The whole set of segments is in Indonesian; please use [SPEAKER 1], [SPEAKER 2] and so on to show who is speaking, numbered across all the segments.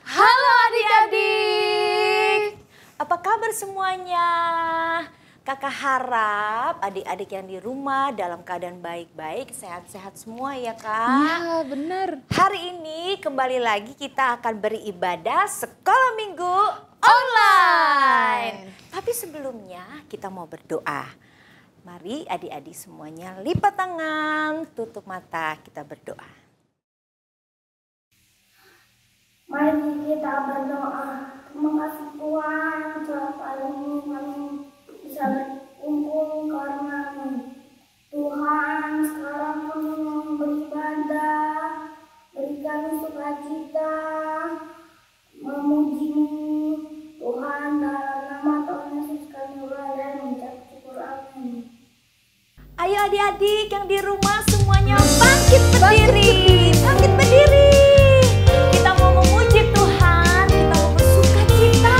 [SPEAKER 1] Halo adik-adik, apa kabar semuanya? Kakak harap adik-adik yang di rumah dalam keadaan baik-baik, sehat-sehat semua ya Kak?
[SPEAKER 2] Iya benar.
[SPEAKER 1] Hari ini kembali lagi kita akan beribadah sekolah minggu online. Tapi sebelumnya kita mau berdoa. Mari adik-adik semuanya lipat tangan, tutup mata, kita berdoa.
[SPEAKER 3] Mari kita berdoa. Terima kasih Tuhan, saat hari ini kami bisa berkumpul karena-Mu. Tuhan, sekarang kami mau beribadah, berikan sukacita, memuji-Mu. Tuhan, dalam nama Tuhan Yesus kami berdoa dan mengucap syukur. Amin.
[SPEAKER 1] Ayo adik-adik yang di rumah semuanya bangkit berdiri, bangkit berdiri. Kita mau memuji Tuhan, kita mau bersukacita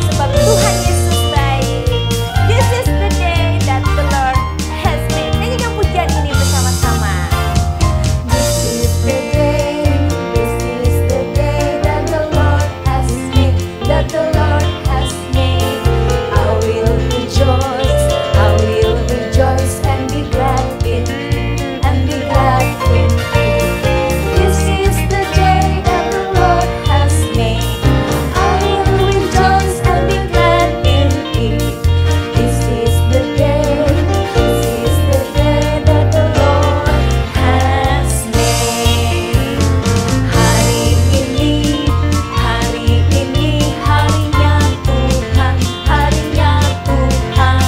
[SPEAKER 1] sebab Tuhan Yesus baik. This is the day that the Lord has made. Nyanyikan pujian ini bersama-sama. This is the day that the Lord has made, that the Lord has made. I will rejoice and be glad in it, and be glad in it. This is the day that the Lord has made. I will rejoice and be glad in it. This is the day that the Lord has made. Hari ini harinya Tuhan, harinya Tuhan.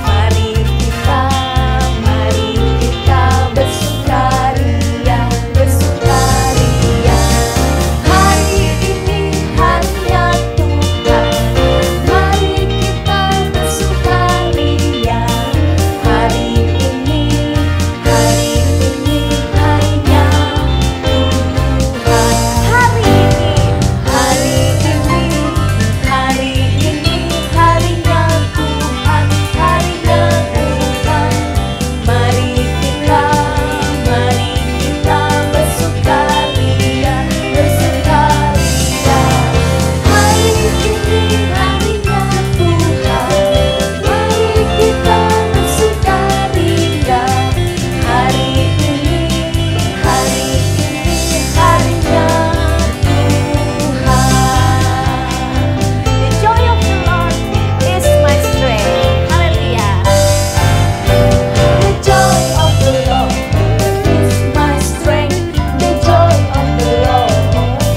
[SPEAKER 1] Mari kita bersukaria, bersukaria. Hari ini harinya Tuhan, mari kita bersukaria. Hari ini harinya Tuhan. Hari ini harinya Tuhan, harinya Tuhan. Mari kita bersukaria, bersukaria. Hari ini harinya Tuhan, mari kita bersukaria. Hari ini harinya Tuhan. The joy of the Lord is my strength. Hallelujah. The joy of the Lord is my strength. The joy of the Lord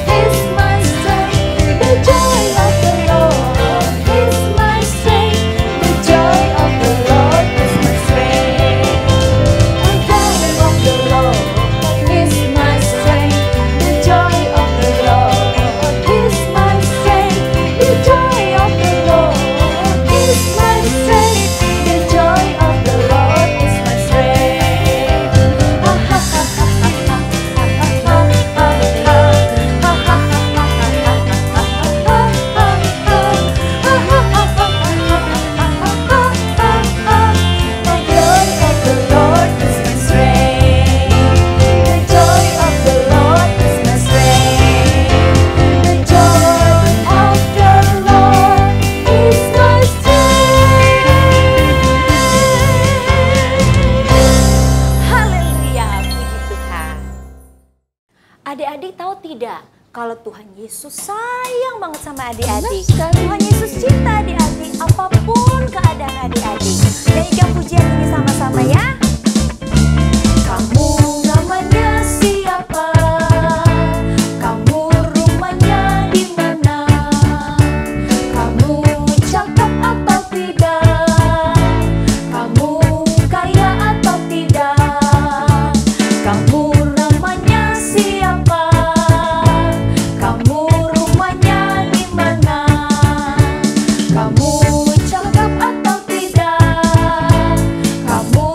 [SPEAKER 1] is my strength. The joy of the Lord is my strength. The joy of the Lord is my strength. The joy of the Lord is my strength. The joy of the Lord is my strength. The joy of the Lord is my strength. The joy of the Lord is my strength. Ha ha ha ha ha ha ha The joy of the Lord is my strength. The joy of the Lord is my strength. The joy of the Lord is my strength. Haleluya, puji Tuhan. Adik-adik tahu tidak kalau Tuhan Yesus sayang banget sama adik-adik. Tuhan Yesus cinta adik-adik apapun keadaan adik-adik. Nyanyikan pujian ini sama-sama ya. Kamu namanya siapa? Kamu rumahnya di mana? Kamu cakep atau tidak? Kamu kaya atau tidak? Kamu namanya siapa? Kamu rumahnya di mana? Kamu cakep atau tidak? Kamu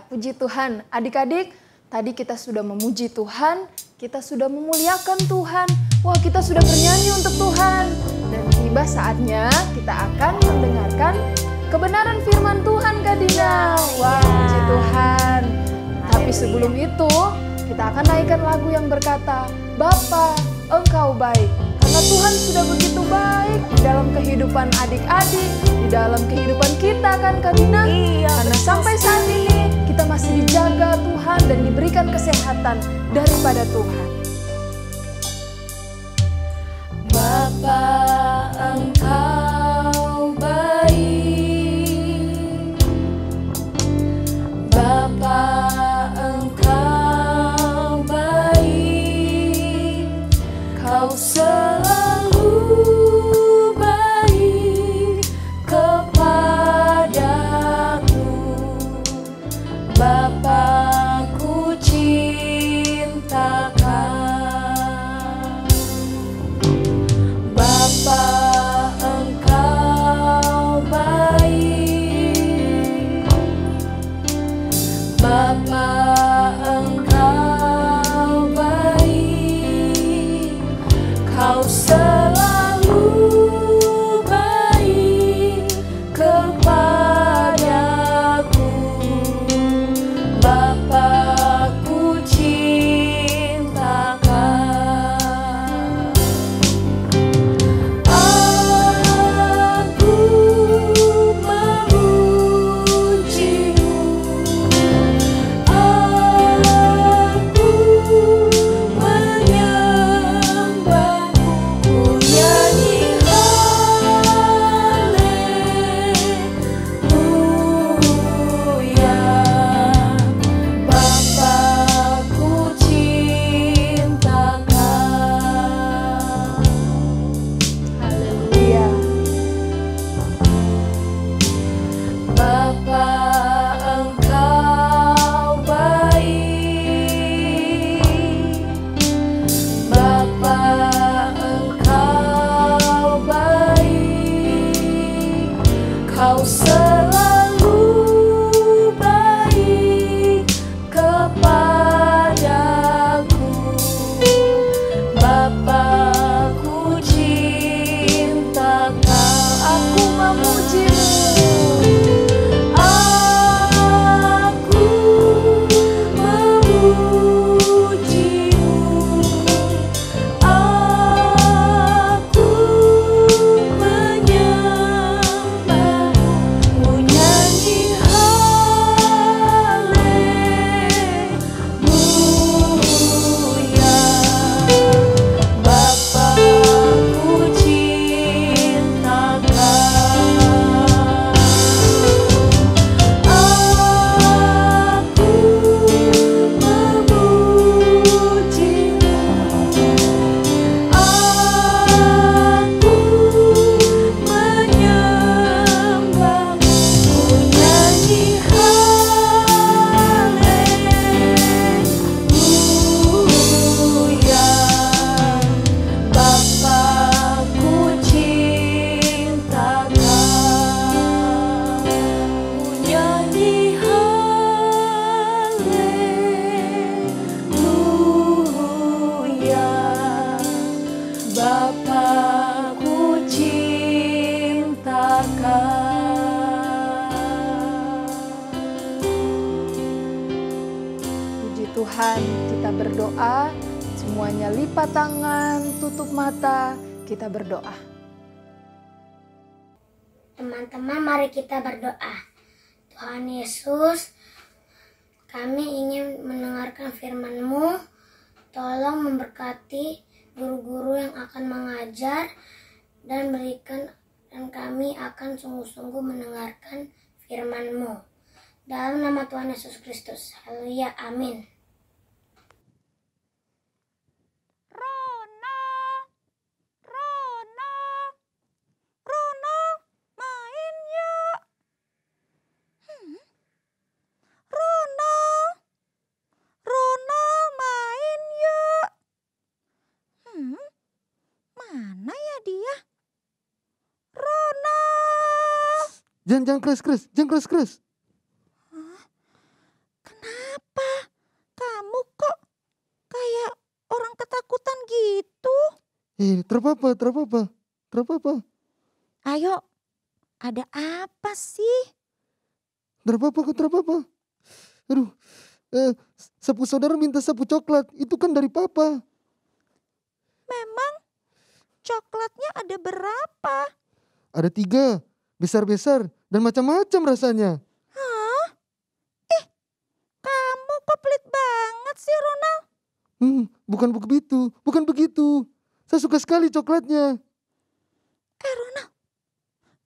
[SPEAKER 2] puji Tuhan. Adik-adik, tadi kita sudah memuji Tuhan, kita sudah memuliakan Tuhan. Wah, kita sudah bernyanyi untuk Tuhan. Dan tiba saatnya kita akan mendengarkan kebenaran firman Tuhan, Kak Dina. Wah, puji Tuhan. Tapi sebelum itu, kita akan naikkan lagu yang berkata, Bapa, Engkau baik. Karena Tuhan sudah begitu baik di dalam kehidupan adik-adik, di dalam kehidupan kita kan Kak Dina. Karena sampai saat ini kita masih dijaga Tuhan dan diberikan kesehatan daripada Tuhan. Bapa, Engkau baik. Bapa, Engkau baik. Kau selalu baik kepadaku. Bapa, ku cintakan. Bapa, Engkau baik. Bapa, Engkau baik. Kau selalu baik kepadaku. Bapa, ku cintakan. Aku memujimu, aku menyembahmu, ku nyanyi haleluya. Bapa, ku cintakan. Haleluya. Bapa, Engkau baik. Bapa, Engkau baik. Kau selalu baik kepadaku. Bapa, ku cintakan. Aku memujimu. Aku memujimu. Aku menyembahmu, ku nyanyi haleluya. Bapa, ku cintakan. Aku memujimu. Aku menyembahmu, ku nyanyi haleluya. Bapa, ku cintakan. Ku nyanyi haleluya. Bapa, ku cintakan. Puji Tuhan, kita berdoa, semuanya lipat tangan, tutup mata, kita berdoa.
[SPEAKER 3] Teman-teman, mari kita berdoa. Tuhan Yesus, kami ingin mendengarkan firman-Mu. Tolong memberkati guru-guru yang akan mengajar dan kami akan sungguh-sungguh mendengarkan firman-Mu. Dalam nama Tuhan Yesus Kristus. Haleluya. Amin.
[SPEAKER 1] Rono, main yuk. Rono, main yuk. Mana ya dia? Rono.
[SPEAKER 4] Jangan keras-keras, jangan keras-keras. Terpapa, terpapa, terpapa.
[SPEAKER 1] Ayo, ada apa sih?
[SPEAKER 4] Terpapa kok terpapa. Aduh, sapu saudara minta sapu coklat. Itu kan dari papa.
[SPEAKER 1] Memang coklatnya ada berapa?
[SPEAKER 4] Ada 3, besar-besar dan macam-macam rasanya.
[SPEAKER 1] Hah? Kamu kok pelit banget sih, Ronald?
[SPEAKER 4] Bukan begitu, bukan begitu. Saya suka sekali coklatnya.
[SPEAKER 1] Ronald,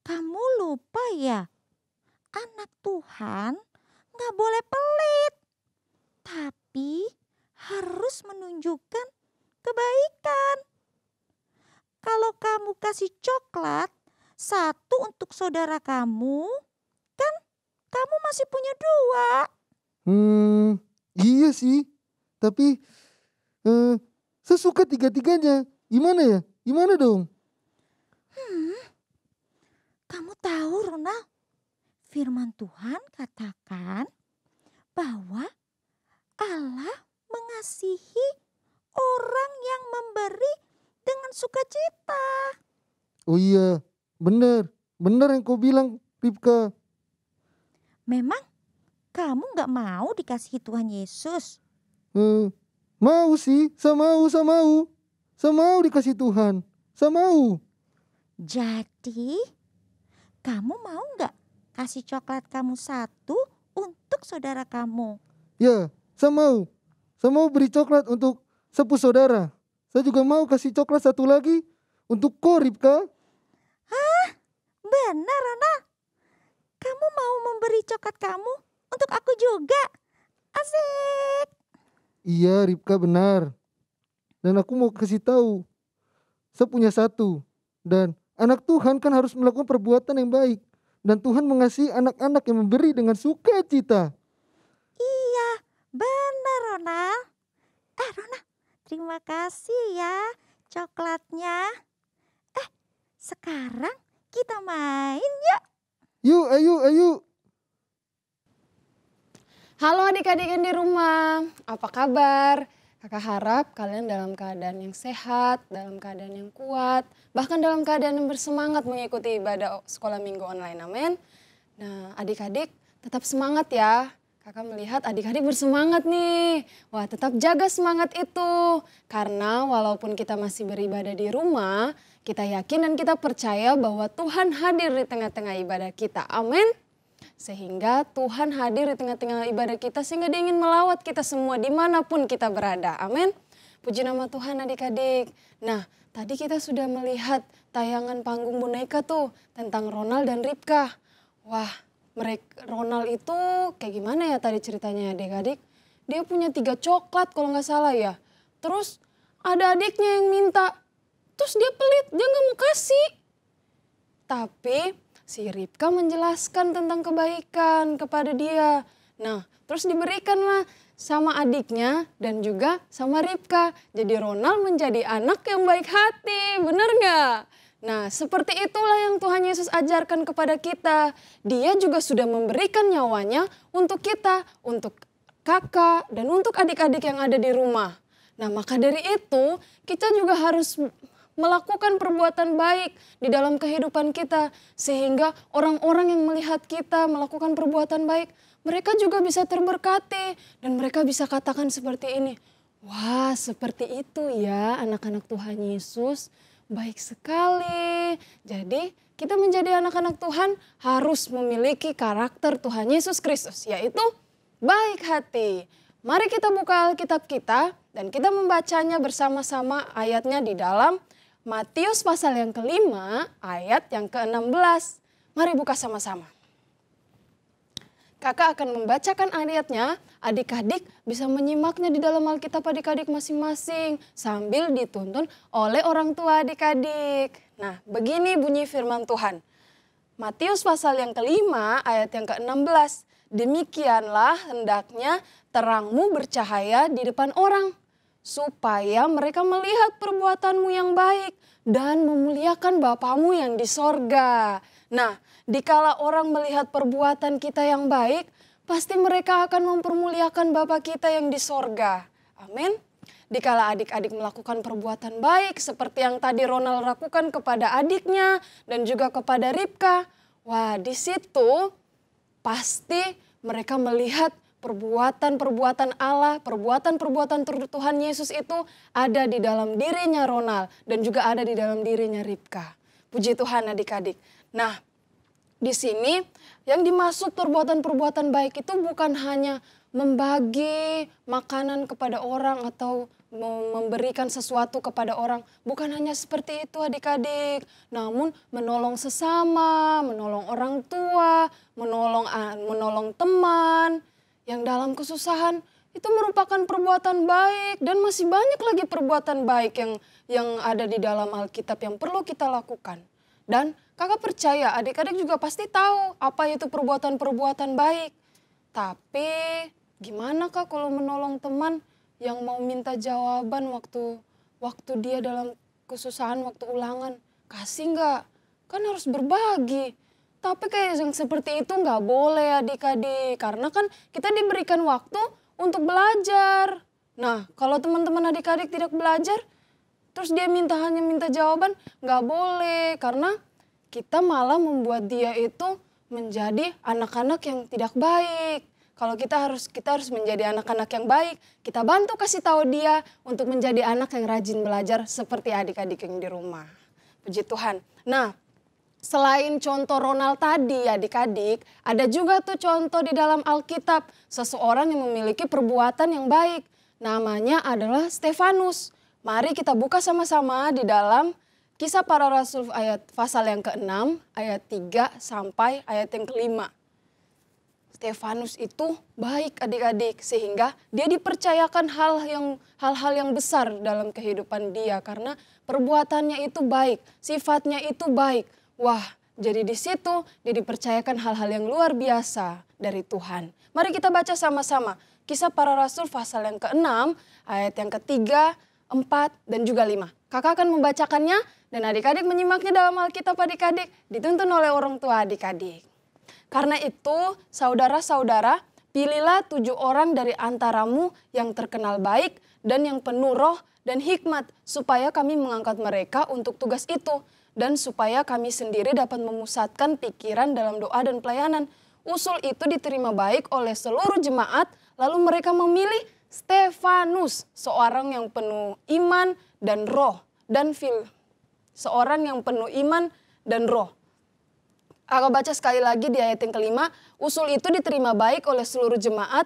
[SPEAKER 1] kamu lupa ya? Anak Tuhan gak boleh pelit. Tapi harus menunjukkan kebaikan. Kalau kamu kasih coklat 1 untuk saudara kamu, kan kamu masih punya 2.
[SPEAKER 4] Iya sih. Tapi saya suka 3-3-nya. Gimana ya? Gimana dong?
[SPEAKER 1] Kamu tahu, Ronald? Firman Tuhan katakan bahwa Allah mengasihi orang yang memberi dengan sukacita.
[SPEAKER 4] Oh iya, benar. Benar yang kau bilang, Ripka.
[SPEAKER 1] Memang kamu gak mau dikasihi Tuhan Yesus?
[SPEAKER 4] Mau sih, saya mau. Saya mau dikasih Tuhan. Saya mau.
[SPEAKER 1] Jadi kamu mau gak kasih coklat kamu 1 untuk saudara kamu?
[SPEAKER 4] Ya, saya mau. Saya mau beri coklat untuk sapu saudara. Saya juga mau kasih coklat 1 lagi untuk kau, Ripka.
[SPEAKER 1] Hah? Benar, Ronald? Kamu mau memberi coklat kamu untuk aku juga? Asik.
[SPEAKER 4] Iya, Ripka benar. Dan aku mau kasih tahu. Saya punya 1. Dan anak Tuhan kan harus melakukan perbuatan yang baik. Dan Tuhan mengasihi anak-anak yang memberi dengan sukacita.
[SPEAKER 1] Iya, benar, Ronald. Ronald, terima kasih ya coklatnya. Sekarang kita main yuk.
[SPEAKER 4] Yuk, ayo.
[SPEAKER 2] Halo adik-adik yang di rumah, apa kabar? Kakak harap kalian dalam keadaan yang sehat, dalam keadaan yang kuat, bahkan dalam keadaan yang bersemangat mengikuti ibadah sekolah minggu online, amin. Nah adik-adik tetap semangat ya, kakak melihat adik-adik bersemangat nih. Wah tetap jaga semangat itu, karena walaupun kita masih beribadah di rumah, kita yakin dan kita percaya bahwa Tuhan hadir di tengah-tengah ibadah kita, amin. Sehingga Tuhan hadir di tengah-tengah ibadah kita sehingga dia ingin melawat kita semua dimanapun kita berada. Amin. Puji nama Tuhan adik-adik. Nah tadi kita sudah melihat tayangan panggung boneka tuh tentang Ronald dan Ripka. Wah Ronald itu kayak gimana ya tadi ceritanya adik-adik. Dia punya 3 coklat kalau nggak salah ya. Terus ada adiknya yang minta. Terus dia pelit, dia nggak mau kasih. Tapi si Ripka menjelaskan tentang kebaikan kepada dia. Nah, terus diberikanlah sama adiknya dan juga sama Ripka. Jadi Ronald menjadi anak yang baik hati, benar nggak? Nah, seperti itulah yang Tuhan Yesus ajarkan kepada kita. Dia juga sudah memberikan nyawanya untuk kita, untuk kakak, dan untuk adik-adik yang ada di rumah. Nah, maka dari itu kita juga harus melakukan perbuatan baik di dalam kehidupan kita. Sehingga orang-orang yang melihat kita melakukan perbuatan baik, mereka juga bisa terberkati. Dan mereka bisa katakan seperti ini, wah seperti itu ya anak-anak Tuhan Yesus, baik sekali. Jadi kita menjadi anak-anak Tuhan harus memiliki karakter Tuhan Yesus Kristus, yaitu baik hati. Mari kita buka Alkitab kita dan kita membacanya bersama-sama ayatnya di dalam Matius pasal yang ke-5 ayat yang ke-16. Mari buka sama-sama. Kakak akan membacakan ayatnya, adik-adik bisa menyimaknya di dalam Alkitab adik-adik masing-masing sambil dituntun oleh orang tua adik-adik. Nah, begini bunyi firman Tuhan. Matius pasal yang ke-5 ayat yang ke-16. Demikianlah hendaknya terangmu bercahaya di depan orang, supaya mereka melihat perbuatanmu yang baik dan memuliakan Bapamu yang di sorga. Nah, dikala orang melihat perbuatan kita yang baik, pasti mereka akan mempermuliakan Bapa kita yang di sorga. Amin.
[SPEAKER 5] dikala adik-adik melakukan perbuatan baik seperti yang tadi Ronald lakukan kepada adiknya dan juga kepada Ribka. Wah, di situ pasti mereka melihat perbuatan-perbuatan Allah, perbuatan-perbuatan Tuhan Yesus itu ada di dalam dirinya Ronald dan juga ada di dalam dirinya Ribka. Puji Tuhan adik-adik. Nah, di sini yang dimaksud perbuatan-perbuatan baik itu bukan hanya membagi makanan kepada orang atau memberikan sesuatu kepada orang. Bukan hanya seperti itu adik-adik. Namun menolong sesama, menolong orang tua, menolong teman yang dalam kesusahan. Itu merupakan perbuatan baik dan masih banyak lagi perbuatan baik yang ada di dalam Alkitab yang perlu kita lakukan. Dan kakak percaya adik-adik juga pasti tahu apa itu perbuatan-perbuatan baik. Tapi gimana kak kalau menolong teman yang mau minta jawaban waktu dia dalam kesusahan, waktu ulangan? Kasih nggak? Kan harus berbagi. Tapi kayak yang seperti itu nggak boleh adik-adik. Karena kan kita diberikan waktu untuk belajar. Nah kalau teman-teman adik-adik tidak belajar, terus dia hanya minta jawaban, nggak boleh. Karena kita malah membuat dia itu menjadi anak-anak yang tidak baik. Kalau kita harus menjadi anak-anak yang baik, kita bantu kasih tahu dia untuk menjadi anak yang rajin belajar seperti adik-adik yang di rumah. Puji Tuhan. Nah, selain contoh Ronald tadi adik-adik, ada juga tuh contoh di dalam Alkitab seseorang yang memiliki perbuatan yang baik. Namanya adalah Stefanus. Mari kita buka sama-sama di dalam Kisah Para Rasul pasal yang ke-6 ayat 3 sampai ayat yang ke-5. Stefanus itu baik adik-adik sehingga dia dipercayakan hal-hal yang besar dalam kehidupan dia karena perbuatannya itu baik, sifatnya itu baik. Wah, jadi di situ dia dipercayakan hal-hal yang luar biasa dari Tuhan. Mari kita baca sama-sama Kisah Para Rasul pasal yang ke-6 ayat yang ke-3, 4 dan juga 5. Kakak akan membacakannya dan adik-adik menyimaknya dalam Alkitab adik-adik, dituntun oleh orang tua adik-adik. Karena itu, saudara-saudara, pilihlah 7 orang dari antaramu yang terkenal baik dan yang penuh roh dan hikmat, supaya kami mengangkat mereka untuk tugas itu, dan supaya kami sendiri dapat memusatkan pikiran dalam doa dan pelayanan. Usul itu diterima baik oleh seluruh jemaat, lalu mereka memilih Stefanus, seorang yang penuh iman dan roh, dan seorang yang penuh iman dan roh. Aku baca sekali lagi di ayat yang ke-5, usul itu diterima baik oleh seluruh jemaat,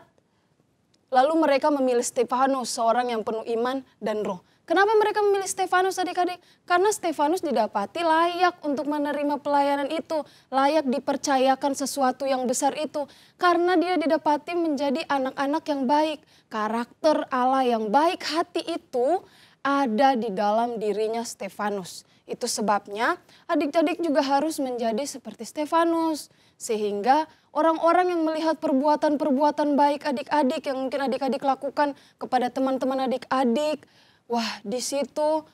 [SPEAKER 5] lalu mereka memilih Stefanus, seorang yang penuh iman dan roh. Kenapa mereka memilih Stefanus adik-adik? Karena Stefanus didapati layak untuk menerima pelayanan itu, layak dipercayakan sesuatu yang besar itu. Karena dia didapati menjadi anak-anak yang baik, karakter Allah yang baik hati itu ada di dalam dirinya Stefanus. Itu sebabnya adik-adik juga harus menjadi seperti Stefanus. Sehingga orang-orang yang melihat perbuatan-perbuatan baik adik-adik yang mungkin adik-adik lakukan kepada teman-teman adik-adik. Wah, di situ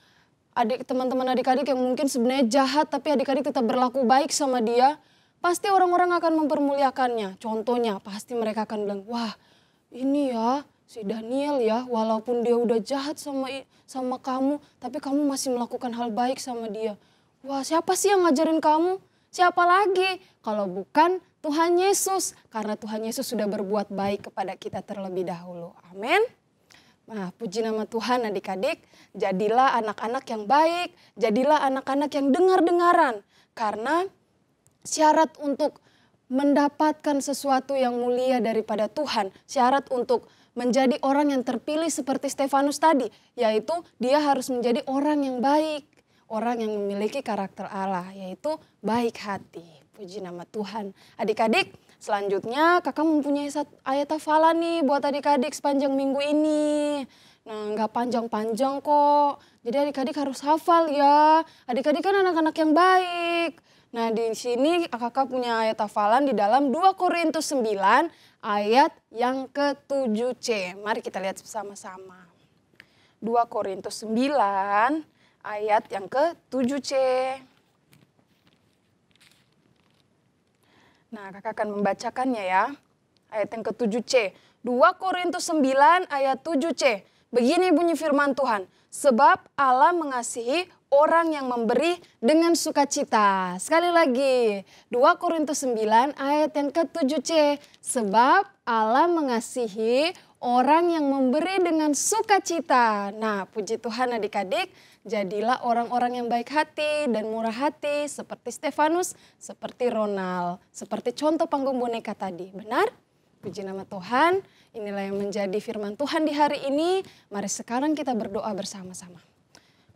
[SPEAKER 5] teman-teman adik-adik yang mungkin sebenarnya jahat tapi adik-adik tetap berlaku baik sama dia. Pasti orang-orang akan mempermuliakannya. Contohnya pasti mereka akan bilang, wah ini ya si Daniel ya, walaupun dia udah jahat sama kamu, tapi kamu masih melakukan hal baik sama dia. Wah, siapa sih yang ngajarin kamu? Siapa lagi? Kalau bukan Tuhan Yesus. Karena Tuhan Yesus sudah berbuat baik kepada kita terlebih dahulu. Amin. Nah, puji nama Tuhan adik-adik. Jadilah anak-anak yang baik. Jadilah anak-anak yang dengar-dengaran. Karena syarat untuk mendapatkan sesuatu yang mulia daripada Tuhan. Syarat untuk menjadi orang yang terpilih seperti Stefanus tadi, yaitu dia harus menjadi orang yang baik, orang yang memiliki karakter Allah, yaitu baik hati. Puji nama Tuhan. Adik-adik, selanjutnya kakak mempunyai ayat hafalan nih buat adik-adik sepanjang minggu ini. Nah, nggak panjang-panjang kok. Jadi adik-adik harus hafal ya. Adik-adik kan anak-anak yang baik. Nah, di sini kakak punya ayat hafalan di dalam 2 Korintus 9 ayat yang ke-7C. Mari kita lihat bersama-sama. 2 Korintus 9 ayat yang ke-7C. Nah, kakak akan membacakannya ya. Ayat yang ke-7C. 2 Korintus 9 ayat 7C. Begini bunyi firman Tuhan, sebab Allah mengasihi orang yang memberi dengan sukacita. Sekali lagi, 2 Korintus 9 ayat yang ke-7c. Sebab Allah mengasihi orang yang memberi dengan sukacita. Nah, puji Tuhan adik-adik, jadilah orang-orang yang baik hati dan murah hati seperti Stefanus, seperti Ronald, seperti contoh panggung boneka tadi. Benar? Puji nama Tuhan, inilah yang menjadi firman Tuhan di hari ini. Mari sekarang kita berdoa bersama-sama.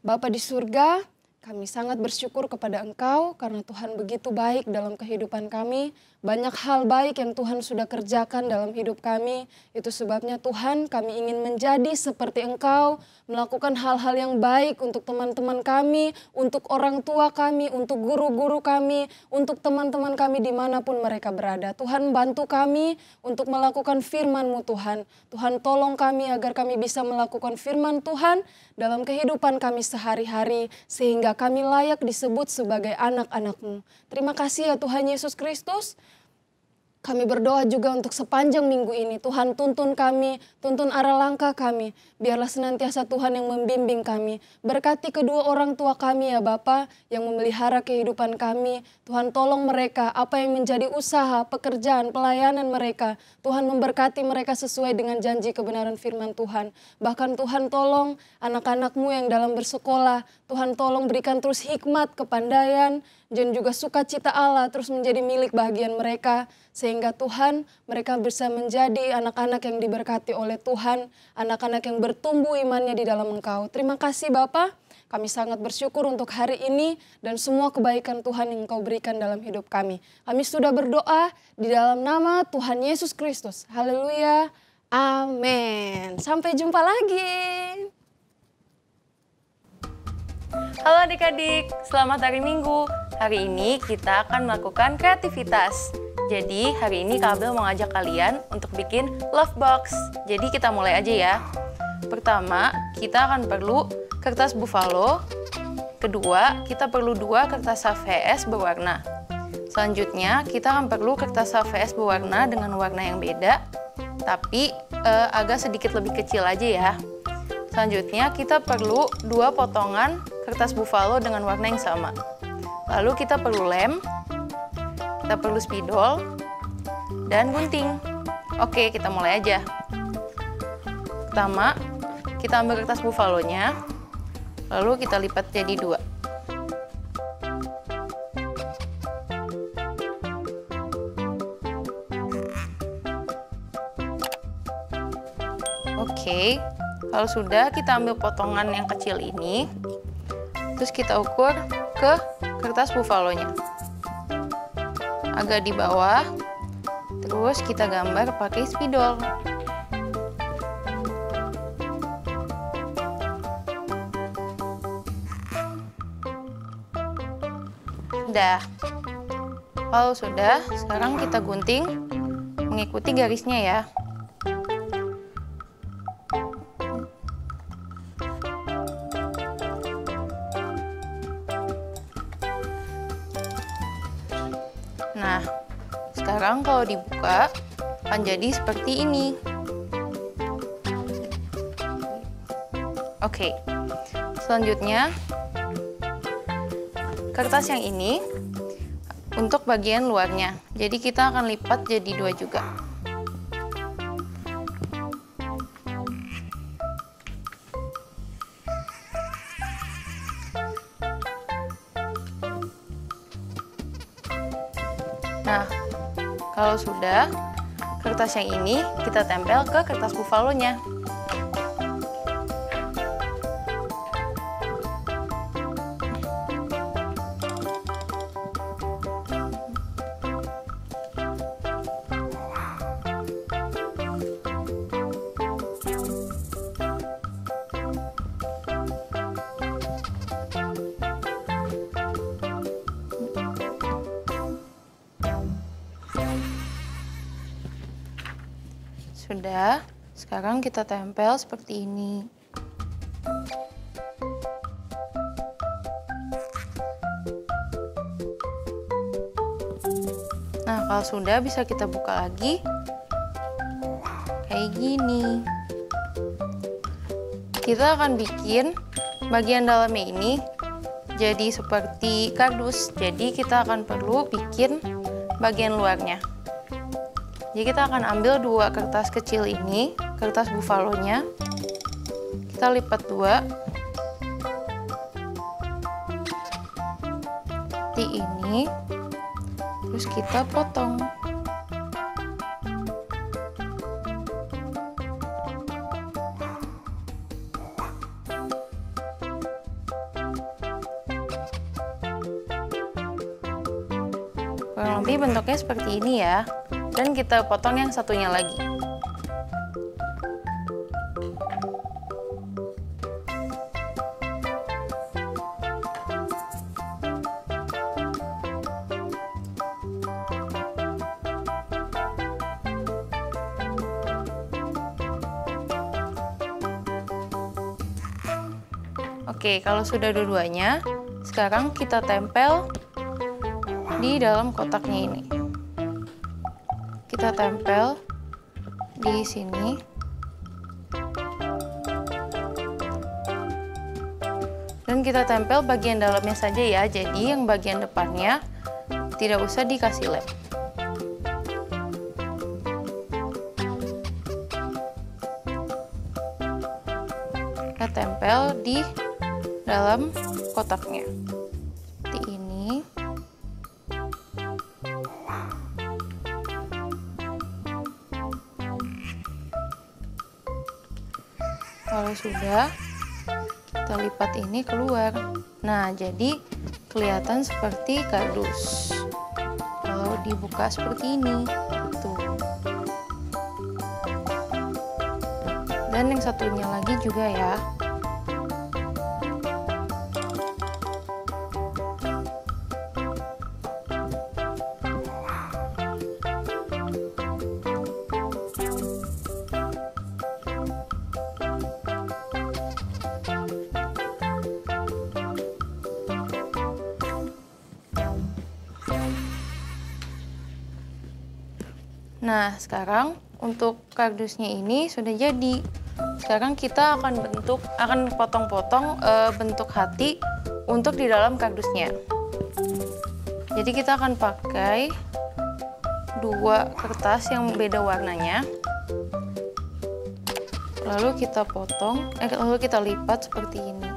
[SPEAKER 5] Bapa di surga, kami sangat bersyukur kepada Engkau karena Tuhan begitu baik dalam kehidupan kami. Banyak hal baik yang Tuhan sudah kerjakan dalam hidup kami. Itu sebabnya Tuhan kami ingin menjadi seperti Engkau, melakukan hal-hal yang baik untuk teman-teman kami, untuk orang tua kami, untuk guru-guru kami, untuk teman-teman kami dimanapun mereka berada. Tuhan bantu kami untuk melakukan firman-Mu Tuhan. Tuhan tolong kami agar kami bisa melakukan firman Tuhan dalam kehidupan kami sehari-hari sehingga kami layak disebut sebagai anak-anak-Mu. Terima kasih ya Tuhan Yesus Kristus. Kami berdoa juga untuk sepanjang minggu ini. Tuhan tuntun kami, tuntun arah langkah kami. Biarlah senantiasa Tuhan yang membimbing kami. Berkati kedua orang tua kami ya Bapa yang memelihara kehidupan kami. Tuhan tolong mereka apa yang menjadi usaha, pekerjaan, pelayanan mereka. Tuhan memberkati mereka sesuai dengan janji kebenaran firman Tuhan. Bahkan Tuhan tolong anak-anak-Mu yang dalam bersekolah. Tuhan tolong berikan terus hikmat, kepandaian, dan juga sukacita Allah terus menjadi milik bagian mereka. Sehingga Tuhan mereka bisa menjadi anak-anak yang diberkati oleh Tuhan. Anak-anak yang bertumbuh imannya di dalam Engkau. Terima kasih Bapa. Kami sangat bersyukur untuk hari ini dan semua kebaikan Tuhan yang Engkau berikan dalam hidup kami. Kami sudah berdoa di dalam nama Tuhan Yesus Kristus. Haleluya. Amin. Sampai jumpa lagi.
[SPEAKER 6] Halo adik-adik, selamat hari Minggu. Hari ini kita akan melakukan kreativitas. Jadi hari ini Kak Abel mau ngajak kalian untuk bikin love box. Jadi kita mulai aja ya. Pertama, kita akan perlu kertas buffalo. Kedua, kita perlu 2 kertas HVS berwarna. Selanjutnya, kita akan perlu kertas HVS berwarna dengan warna yang beda, tapi agak sedikit lebih kecil aja ya. Selanjutnya, kita perlu 2 potongan kertas buffalo dengan warna yang sama. Lalu kita perlu lem, kita perlu spidol, dan gunting. Oke, kita mulai aja. Pertama, kita ambil kertas buffalonya, lalu kita lipat jadi 2. Oke, kalau sudah, kita ambil potongan yang kecil ini, terus kita ukur ke kertas buffalonya. Agak di bawah, terus kita gambar pakai spidol. Udah. Kalau sudah, sekarang kita gunting mengikuti garisnya ya. Nah, sekarang kalau dibuka akan jadi seperti ini. Oke, selanjutnya kertas yang ini untuk bagian luarnya. Jadi kita akan lipat jadi 2 juga. Nah, kalau sudah, kertas yang ini kita tempel ke kertas buffalonya. Sudah, sekarang kita tempel seperti ini. Nah, kalau sudah bisa kita buka lagi. Kayak gini. kita akan bikin bagian dalamnya ini jadi seperti kardus. Jadi kita akan perlu bikin bagian luarnya. Jadi kita akan ambil 2 kertas kecil ini, kertas bufalonya. Kita lipat 2. Seperti ini. Terus kita potong. Kurang lebih bentuknya seperti ini ya. Dan kita potong yang satunya lagi. Oke, kalau sudah dua-duanya, sekarang kita tempel di dalam kotaknya ini. Kita tempel di sini. Dan kita tempel bagian dalamnya saja ya, jadi yang bagian depannya tidak usah dikasih lem. Kita tempel di dalam kotaknya. Seperti ini. Kalau sudah, kita lipat ini keluar. Nah, jadi kelihatan seperti kardus. Kalau dibuka seperti ini, gitu. Dan yang satunya lagi juga ya. Nah, sekarang untuk kardusnya ini sudah jadi. Sekarang kita akan potong-potong bentuk hati untuk di dalam kardusnya. Jadi kita akan pakai 2 kertas yang beda warnanya. Lalu kita potong, lalu kita lipat seperti ini.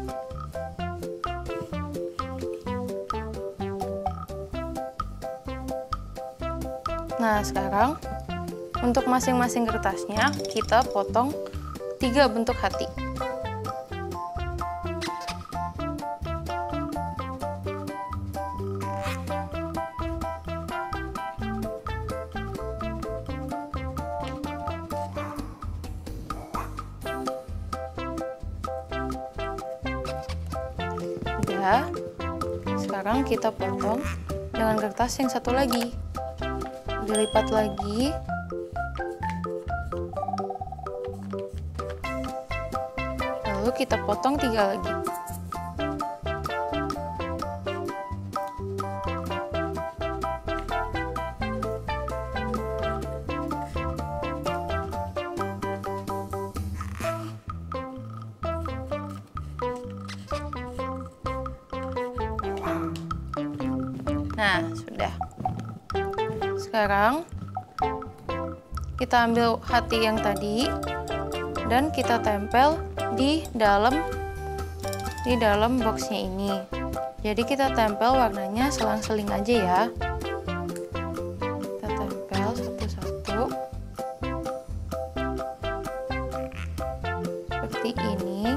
[SPEAKER 6] Nah, sekarang untuk masing-masing kertasnya kita potong 3 bentuk hati. Udah. Sekarang kita potong dengan kertas yang satu lagi. Dilipat lagi. Lalu kita potong 3 lagi. Nah, sudah. Sekarang kita ambil hati yang tadi dan kita tempel di dalam boxnya ini. Jadi kita tempel warnanya selang-seling aja ya. Kita tempel satu-satu seperti ini.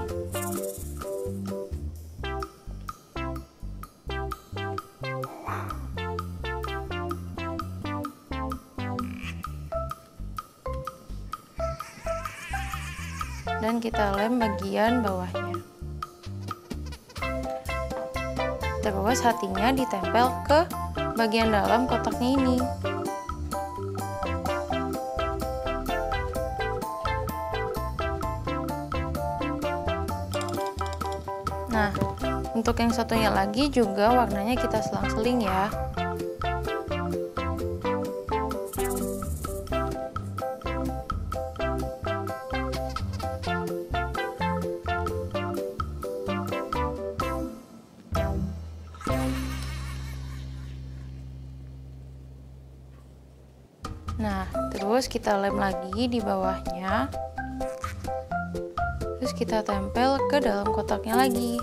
[SPEAKER 6] Dan kita lem bagian bawahnya. Terus hatinya ditempel ke bagian dalam kotaknya ini. Nah, untuk yang satunya lagi juga warnanya kita selang-seling ya. Nah, terus kita lem lagi di bawahnya. Terus kita tempel ke dalam kotaknya lagi.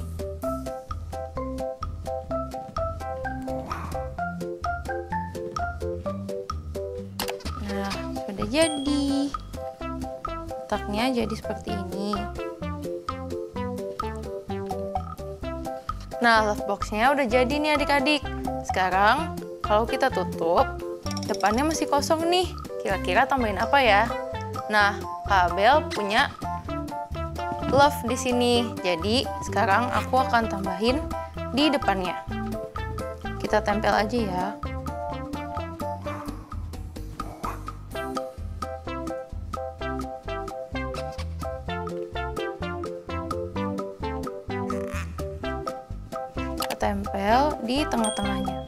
[SPEAKER 6] Nah, sudah jadi. Kotaknya jadi seperti ini. Nah, love box-nya udah jadi nih adik-adik. Sekarang, kalau kita tutup, depannya masih kosong nih. Kira-kira tambahin apa ya? Nah, Kak Abel punya love di sini. Jadi, sekarang aku akan tambahin di depannya. Kita tempel aja ya. Kita tempel di tengah-tengahnya.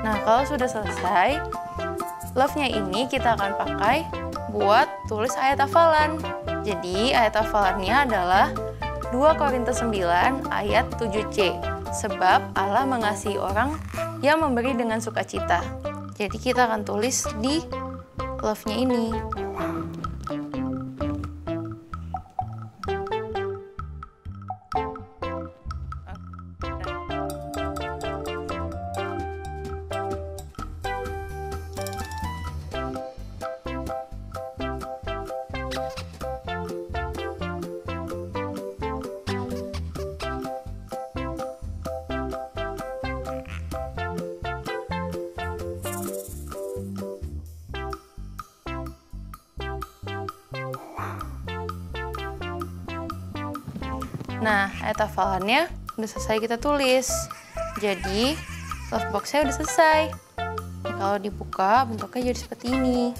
[SPEAKER 6] Nah, kalau sudah selesai, love-nya ini kita akan pakai buat tulis ayat hafalan. Jadi, ayat hafalannya adalah 2 Korintus 9 ayat 7c. Sebab Allah mengasihi orang yang memberi dengan sukacita. Jadi, kita akan tulis di love-nya ini. Nah, ayat hafalannya udah selesai kita tulis. Jadi, love box-nya udah selesai. Nah, kalau dibuka, bentuknya jadi seperti ini.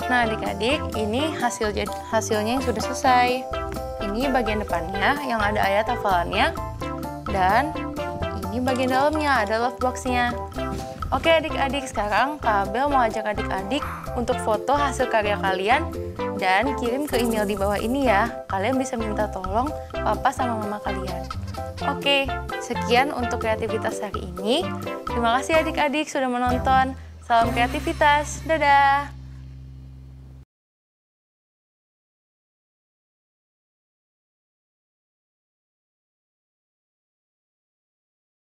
[SPEAKER 6] Nah, adik-adik, ini hasilnya yang sudah selesai. Ini bagian depannya yang ada ayat hafalannya. Dan ini bagian dalamnya, ada love box-nya. Oke adik-adik, sekarang Kak Abel mau ajak adik-adik untuk foto hasil karya kalian dan kirim ke email di bawah ini ya. Kalian bisa minta tolong papa sama mama kalian. Oke, sekian untuk kreativitas hari ini. Terima kasih adik-adik sudah menonton. Salam kreativitas, dadah!